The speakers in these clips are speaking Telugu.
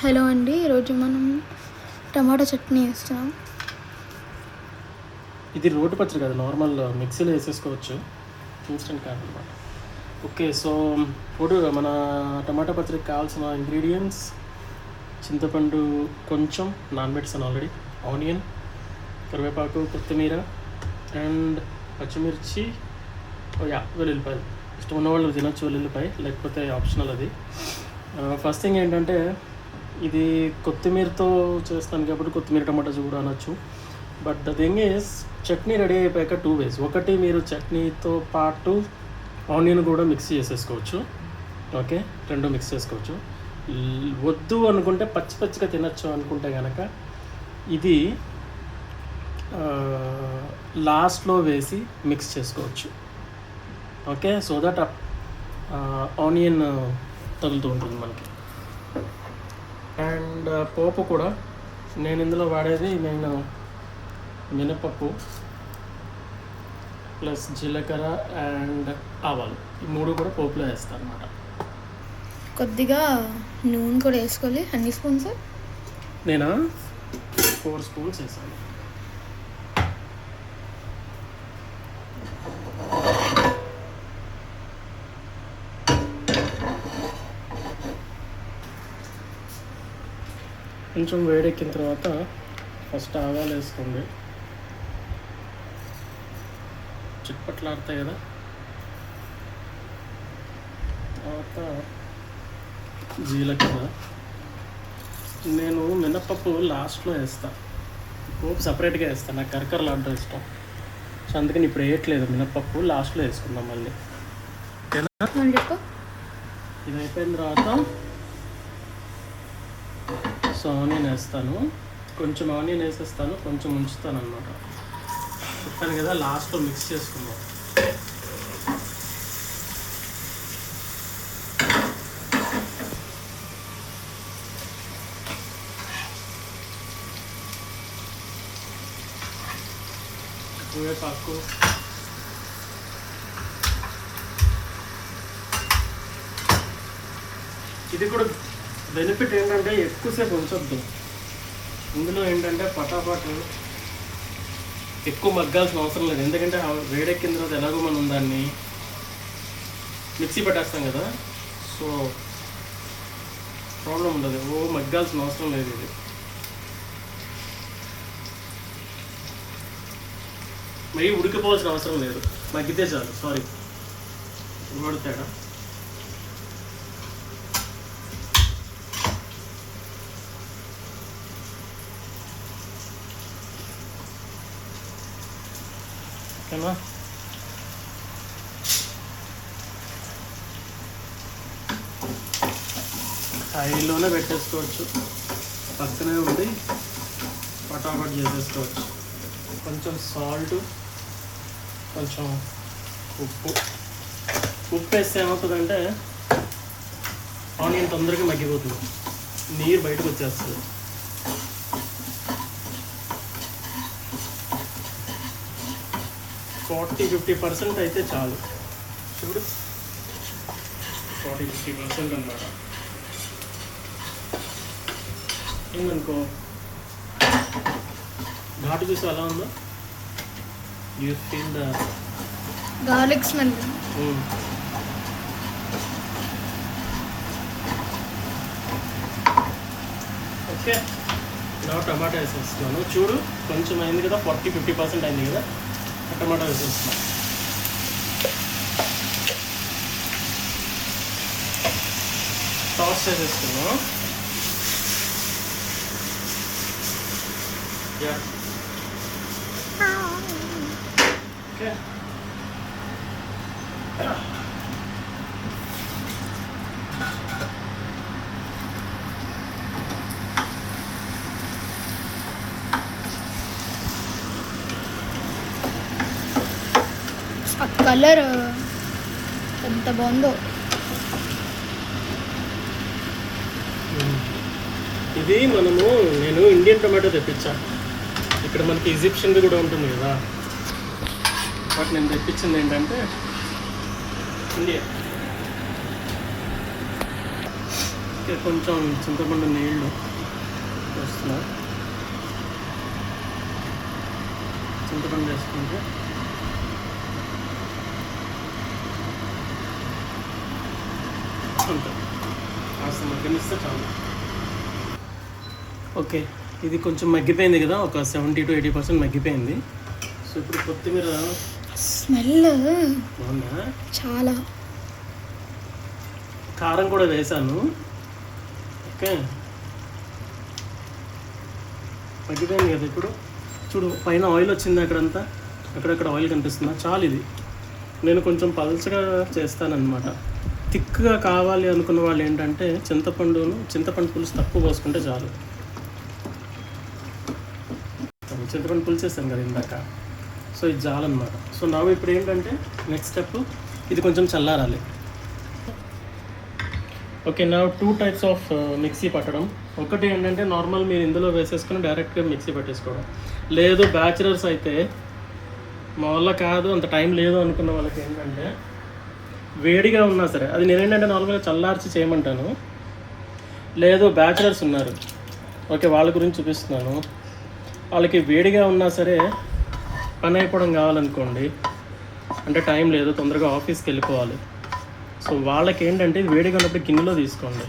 హలో అండి, ఈరోజు మనం టమాటా చట్నీ వేస్తున్నాం. ఇది రోటి పచ్చడి కదా, నార్మల్ మిక్సీలో వేసేసుకోవచ్చు, ఇన్స్టెంట్ కాదనమాట. ఓకే, సో మన టమాటా పచ్చడికి కావాల్సిన ఇంగ్రీడియంట్స్: చింతపండు కొంచెం నానబెట్టాను ఆల్రెడీ, ఆనియన్, కరివేపాకు, కొత్తిమీర అండ్ పచ్చిమిర్చి, వెల్లుల్లిపాయలు. ఇష్టం ఉన్న వాళ్ళు తినొచ్చు వెల్లుల్లిపాయ, లేకపోతే ఆప్షనల్ అది. ఫస్ట్ థింగ్ ఏంటంటే, ఇది కొత్తిమీరతో చేస్తాను కాబట్టి కొత్తిమీర టమాటాస్ కూడా అనొచ్చు. But the thing is, chutney ready అయిపోయాక 2 ways. ఒకటి, మీరు చట్నీతో పాటు ఆనియన్ కూడా మిక్స్ చేసేసుకోవచ్చు. ఓకే, 2 మిక్స్ చేసుకోవచ్చు. వద్దు అనుకుంటే పచ్చిగా తినచ్చు అనుకుంటే కనుక ఇది లాస్ట్లో వేసి మిక్స్ చేసుకోవచ్చు. ఓకే, సో దట్ ఆనియన్ తగులుతూ ఉంటుంది మనకి. అండ్ పోపు కూడా నేను ఇందులో వాడేది మినపప్పు ప్లస్ జీలకర్ర అండ్ ఆవాలు, ఈ 3 కూడా పోపులో వేస్తాను అనమాట. కొద్దిగా నూనె కూడా వేసుకోవాలి. అన్ని స్పూన్స్ నేను 4 స్పూన్స్ వేసాను. కొంచెం వేడెక్కిన తర్వాత ఫస్ట్ ఆవాలు వేసుకోండి, చిట్పట్లాడతాయి కదా. తర్వాత జీలకర్ర, నేను మినపప్పు లాస్ట్లో వేస్తాను, పోపు సపరేట్గా వేస్తాను, నాకు కరకరలాడడం ఇష్టం. సో అందుకని ఇప్పుడు వేయట్లేదు, మినపప్పు లాస్ట్లో వేసుకుందాం మళ్ళీ. ఓకేనా? ఇది అయిపోయిన తర్వాత సో ఆనియన్ వేస్తాను, కొంచెం ఆనియన్ వేసేస్తాను, కొంచెం ఉంచుతాను అనమాట. చెప్పాను కదా, లాస్ట్లో మిక్స్ చేసుకుందాం. కరివేపాకు, ఇది కూడా బెనిఫిట్ ఏంటంటే ఎక్కువసేపు ఉంచొద్దు. ఇందులో ఏంటంటే పటాపట్ ఎక్కువ మగ్గాల్సిన అవసరం లేదు, ఎందుకంటే వేడెక్కిన తర్వాత ఎలాగో మనం దాన్ని మిక్సీ పెట్టేస్తాం కదా, సో ప్రాబ్లం ఉండదు, మగ్గాల్సిన అవసరం లేదు. ఇది మరీ ఉడికిపోవాల్సిన అవసరం లేదు, మగ్గితే చాలు. సారీ, ఇంకోటి తేడా. ఓకేనా? హైలోనే పెట్టేసుకోవచ్చు, పక్కనే ఉండి పటాపట్ చేసేసుకోవచ్చు. కొంచెం సాల్ట్, కొంచెం ఉప్పు వేస్తే ఏమవుతుందంటే ఆనియన్ తొందరగా మగ్గిపోతుంది, నీరు బయటకు వచ్చేస్తుంది. ఫార్టీ 50% అయితే చాలు. చూడు, 40-50% అన్నమాట. ఏమనుకో, ఘాటు చూసి అలా ఉందో, you feel the garlic smell. Okay, నా టమాటా వేసేస్తున్నాను. చూడు, కొంచెం అయింది కదా, 40-50% అయింది కదా, టమాటా వేసేస్తున్నాను. టాస్ చేసేస్తున్నాను. ఓకే, ఆ కలర్ ఎంత బాగుందో. ఇది నేను ఇండియన్ టొమాటో తెప్పించాను. ఇక్కడ మనకి ఈజిప్షియన్ది కూడా ఉంటుంది కదా, బట్ నేను తెప్పించింది ఏంటంటే ఇండియా. ఓకే, కొంచెం చింతపండు నీళ్ళు వేస్తున్నా. చింతపండు వేసుకుంటే అంతే, కాస్త మగ్గనిస్తే చాలు. ఓకే, ఇది కొంచెం మగ్గిపోయింది కదా, ఒక 70 to 80% మగ్గిపోయింది. సో ఇప్పుడు కొత్తిమీర స్మెల్ బాగుందా? చాలా. కారం కూడా వేసాను. ఓకే, మగ్గిపోయింది కదా. ఇప్పుడు చూడు, పైన ఆయిల్ వచ్చింది, అక్కడంతా అక్కడక్కడ ఆయిల్ కనిపిస్తుందా? చాలు. ఇది నేను కొంచెం పల్చగా చేస్తానన్నమాట. థిక్గా కావాలి అనుకున్న వాళ్ళు ఏంటంటే చింతపండు పులుసు తక్కువ పోసుకుంటే చాలు. చింతపండు పులుసు వేస్తాను కదా ఇందాక, సో ఇది చాలన్నమాట. సో నా ఇప్పుడు ఏంటంటే నెక్స్ట్ స్టెప్, ఇది కొంచెం చల్లారాలి. ఓకే, నా 2 types ఆఫ్ మిక్సీ పట్టడం. ఒకటి ఏంటంటే నార్మల్ మీరు ఇందులో వేసేసుకుని డైరెక్ట్గా మిక్సీ పట్టేసుకోవడం. లేదు బ్యాచిలర్స్ అయితే, మా వల్ల కాదు, అంత టైం లేదు అనుకున్న వాళ్ళకి ఏంటంటే వేడిగా ఉన్నా సరే, అది నేనేంటంటే నార్మల్గా చల్లార్చి చేయమంటాను. లేదు బ్యాచిలర్స్ ఉన్నారు, ఓకే, వాళ్ళ గురించి చూపిస్తున్నాను. వాళ్ళకి వేడిగా ఉన్నా సరే పని అయిపోవడం కావాలనుకోండి, అంటే టైం లేదు, తొందరగా ఆఫీస్కి వెళ్ళిపోవాలి. సో వాళ్ళకి ఏంటంటే ఇది వేడిగా ఉన్నప్పుడు గిన్నెలో తీసుకోండి.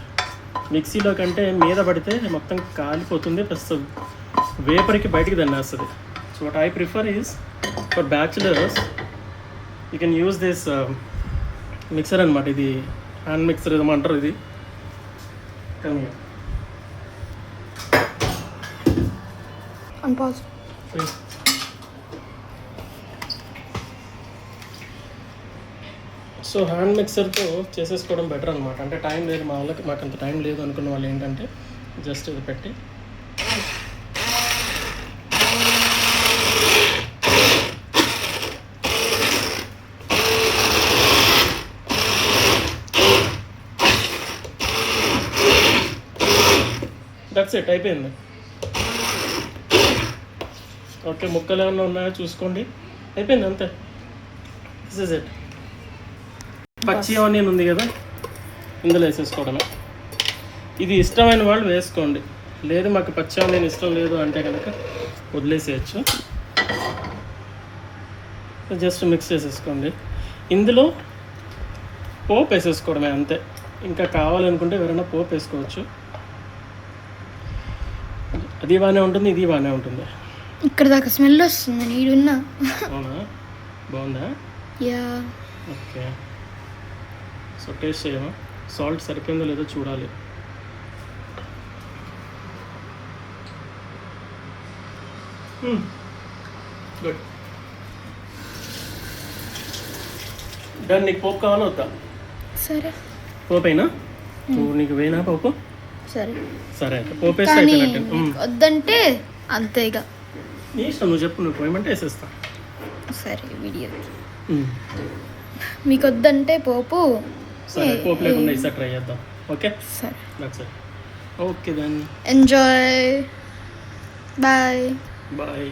మిక్సీలో కంటే మీద పడితే మొత్తం కాలిపోతుంది, ప్లస్ వేపర్కి బయటికి దన్నేస్తుంది. So what I prefer is, for bachelors you can use this mixer అనమాట. ఇది హ్యాండ్ మిక్సర్ ఏమంటారు ఇది. సో హ్యాండ్ మిక్సర్తో చేసేసుకోవడం బెటర్ అనమాట. అంటే టైం లేదు మా వాళ్ళకి, మాకు అంత టైం లేదు అనుకున్న వాళ్ళు ఏంటంటే జస్ట్ ఇది పెట్టి దట్స్ ఇట్, అయిపోయింది. ఓకే, ముక్కలు ఏమన్నా ఉన్నాయో చూసుకోండి, అయిపోయింది, అంతే. This is it. పచ్చి ఆనియన్ ఉంది కదా, ఇందులో వేసేసుకోవడమే. ఇది ఇష్టమైన వాళ్ళు వేసుకోండి, లేదు మాకు పచ్చి ఆనియన్ ఇష్టం లేదు అంటే కనుక వదిలేసేయచ్చు. జస్ట్ మిక్స్ చేసేసుకోండి. ఇందులో పోపు వేసేసుకోవడమే, అంతే. ఇంకా కావాలనుకుంటే ఎవరైనా పోపు వేసుకోవచ్చు. అది బాగానే ఉంటుంది, ఇది బాగానే ఉంటుంది. ఇక్కడ దాకా స్మెల్ వస్తుంది, నీడున్నా. అవునా, బాగుందా? యా. ఓకే, సో టేస్ట్ చేయమా, సాల్ట్ సరిపోయిందో లేదో చూడాలి. Good, done. నీకు పోపు కావాలో వద్దా? సరే, పోపు అయినా నీకు వేనా పోపు? సరే సరే, అయితే పోపు వేస్తే కానీ అయిపోయినట్టు. వద్దంటే అంతేగా, నీ ఇష్టం, నువ్వు చెప్పు, నువ్వు పోయమంటే వేసేస్తా. సరే, వీడియో మీకు వద్దంటే పోపు. సరే, పోపు లేకుండా ఈసారి ట్రై చేద్దాం. ఓకే, సరే, that's it. Okay then, enjoy. Bye. Bye.